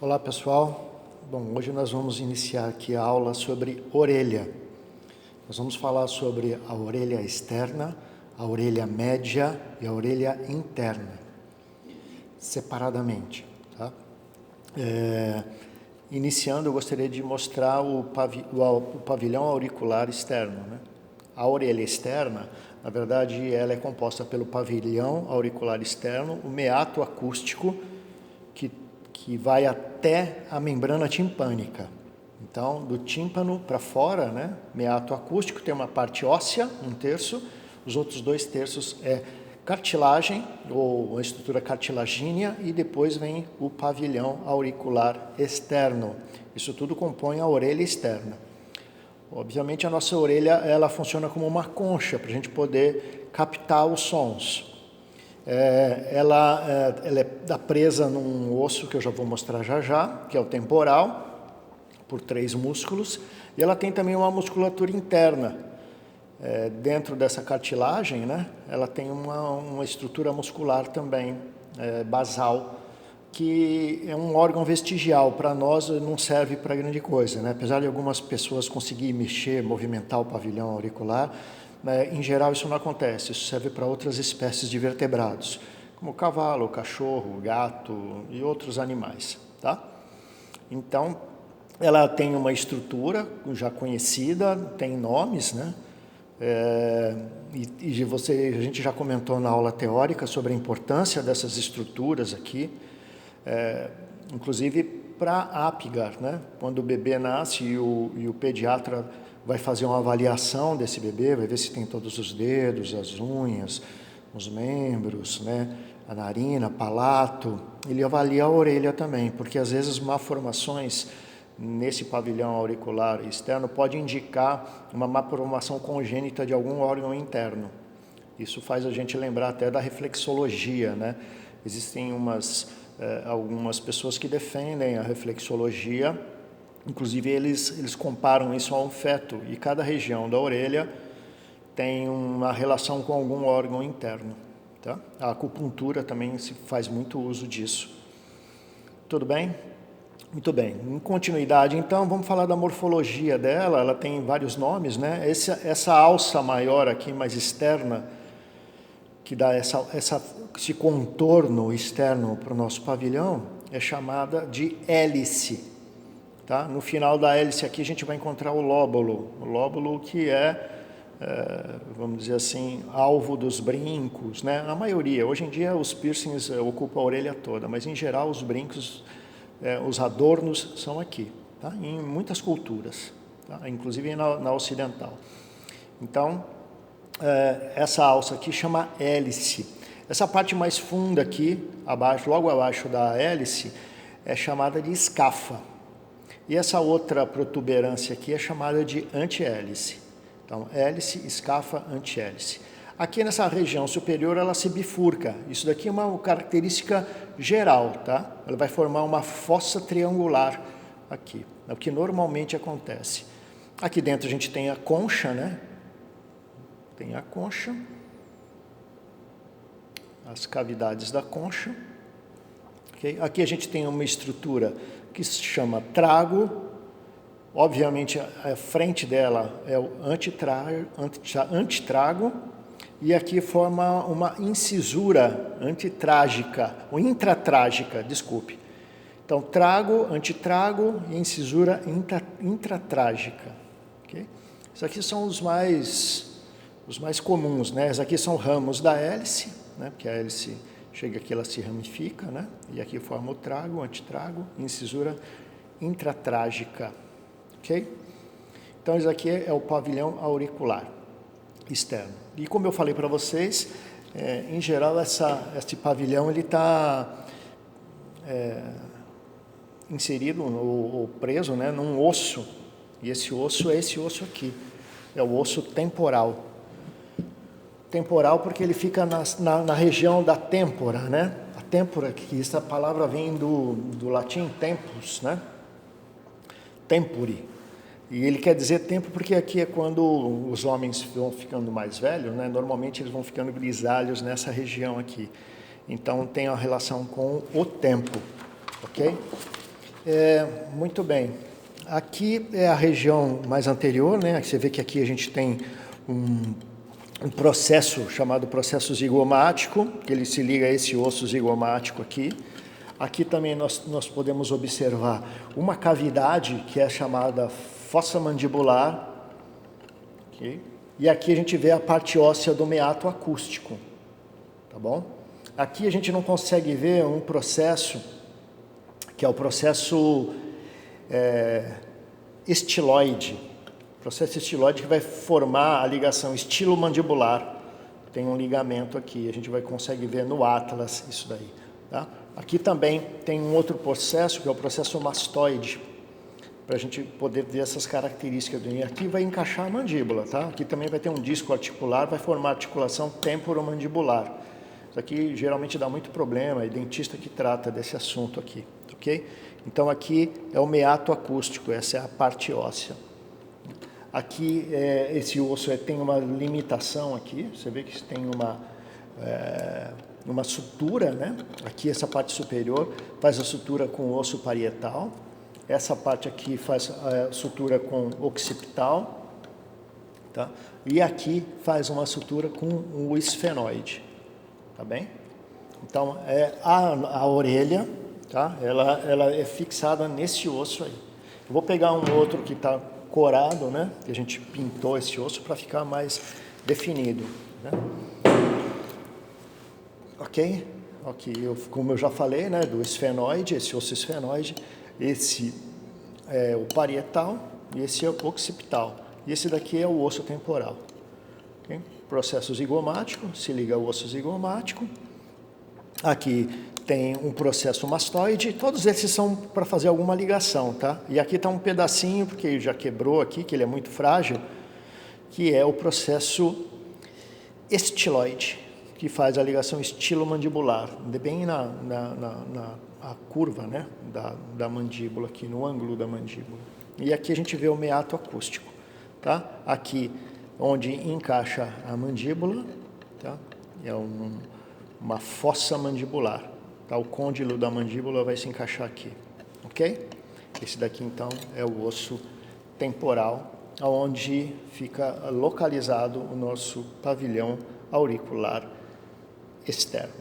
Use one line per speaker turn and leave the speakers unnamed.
Olá pessoal, bom, hoje nós vamos iniciar aqui a aula sobre orelha. Nós vamos falar sobre a orelha externa, a orelha média e a orelha interna, separadamente. Tá? Iniciando, eu gostaria de mostrar o pavilhão auricular externo. Né? A orelha externa, na verdade, ela é composta pelo pavilhão auricular externo, o meato acústico, que vai até a membrana timpânica. Então, do tímpano para fora, né, meato acústico, tem uma parte óssea, 1/3, os outros 2/3 é cartilagem, ou uma estrutura cartilagínea, e depois vem o pavilhão auricular externo. Isso tudo compõe a orelha externa. Obviamente, a nossa orelha ela funciona como uma concha, para a gente poder captar os sons. Ela é presa num osso que eu já vou mostrar já, que é o temporal, por 3 músculos, e ela tem também uma musculatura interna. Dentro dessa cartilagem, né, ela tem uma estrutura muscular também, basal, que é um órgão vestigial. Para nós não serve para grande coisa, né? Apesar de algumas pessoas conseguirem mexer, movimentar o pavilhão auricular, em geral isso não acontece, isso serve para outras espécies de vertebrados, como o cavalo, o cachorro, o gato e outros animais. Tá? Então, ela tem uma estrutura já conhecida, tem nomes, né? A gente já comentou na aula teórica sobre a importância dessas estruturas aqui, inclusive para Apgar, né? Quando o bebê nasce e o pediatra vai fazer uma avaliação desse bebê, vai ver se tem todos os dedos, as unhas, os membros, né? A narina, palato. Ele avalia a orelha também, porque às vezes malformações nesse pavilhão auricular externo pode indicar uma malformação congênita de algum órgão interno. Isso faz a gente lembrar até da reflexologia, né? Existem algumas pessoas que defendem a reflexologia. Inclusive, eles comparam isso a um feto, e cada região da orelha tem uma relação com algum órgão interno. Tá? A acupuntura também se faz muito uso disso. Tudo bem? Muito bem. Em continuidade, então, vamos falar da morfologia dela. Ela tem vários nomes, né? Essa alça maior aqui, mais externa, que dá esse contorno externo para o nosso pavilhão, é chamada de hélice. Tá? No final da hélice aqui a gente vai encontrar o lóbulo que vamos dizer assim, alvo dos brincos, né? A maioria, hoje em dia os piercings ocupam a orelha toda, mas em geral os brincos, os adornos são aqui, tá? Em muitas culturas, tá? Inclusive na ocidental. Então, essa alça aqui chama hélice. Essa parte mais funda aqui, logo abaixo da hélice, é chamada de escafa. E essa outra protuberância aqui é chamada de antihélice. Então, hélice, escafa, antihélice. Aqui nessa região superior ela se bifurca. Isso daqui é uma característica geral, tá? Ela vai formar uma fossa triangular aqui. É o que normalmente acontece. Aqui dentro a gente tem a concha, né? Tem a concha. As cavidades da concha. Okay? Aqui a gente tem uma estrutura que se chama trago. Obviamente, a frente dela é o antitrago, e aqui forma uma incisura antitrágica, ou intratrágica, desculpe. Então, trago, antitrago e incisura intratrágica. Okay? Esses aqui são os mais comuns, né? Esses aqui são ramos da hélice, né? Porque a hélice chega aqui, ela se ramifica, né? E aqui forma o trago, antitrago, incisura intratrágica. Ok? Então, isso aqui é o pavilhão auricular externo. E como eu falei para vocês, em geral, esse pavilhão está inserido ou preso, né, num osso. E esse osso é esse osso aqui. É o osso temporal. Temporal porque ele fica na região da têmpora, né? A têmpora, que essa palavra vem do latim tempus, né? Tempore. E ele quer dizer tempo porque aqui é quando os homens vão ficando mais velhos, né? Normalmente eles vão ficando grisalhos nessa região aqui. Então tem a relação com o tempo, ok? Muito bem. Aqui é a região mais anterior, né? Você vê que aqui a gente tem um processo chamado processo zigomático, que ele se liga a esse osso zigomático aqui. Aqui também nós podemos observar uma cavidade que é chamada fossa mandibular. Okay? E aqui a gente vê a parte óssea do meato acústico. Tá bom? Aqui a gente não consegue ver um processo, que é o processo estiloide. Processo estiloide que vai formar a ligação estilomandibular. Tem um ligamento aqui, a gente consegue ver no atlas isso daí. Tá? Aqui também tem um outro processo, que é o processo mastoide, para a gente poder ver essas características. E aqui vai encaixar a mandíbula, tá? Aqui também vai ter um disco articular, vai formar articulação temporomandibular. Isso aqui geralmente dá muito problema, é dentista que trata desse assunto aqui, ok? Então aqui é o meato acústico, essa é a parte óssea. Aqui, esse osso tem uma limitação aqui, você vê que tem uma sutura, né? Aqui essa parte superior faz a sutura com o osso parietal, essa parte aqui faz a sutura com o occipital, tá? E aqui faz uma sutura com o esfenoide, tá bem? Então, a orelha, tá? Ela é fixada nesse osso aí. Eu vou pegar um outro que está corado, né? Que a gente pintou esse osso para ficar mais definido, né? Ok? Como eu já falei, né? Do esfenoide, esse osso esfenoide, esse é o parietal e esse é o occipital. E esse daqui é o osso temporal. Okay? Processo zigomático, se liga ao osso zigomático. Aqui tem um processo mastoide, todos esses são para fazer alguma ligação, tá? E aqui está um pedacinho, porque já quebrou aqui, que ele é muito frágil, que é o processo estiloide, que faz a ligação estilomandibular, bem na curva, né, da mandíbula, aqui no ângulo da mandíbula. E aqui a gente vê o meato acústico, tá? Aqui onde encaixa a mandíbula, tá? É uma fossa mandibular. Tá? O côndilo da mandíbula vai se encaixar aqui, ok? Esse daqui, então, é o osso temporal, onde fica localizado o nosso pavilhão auricular externo.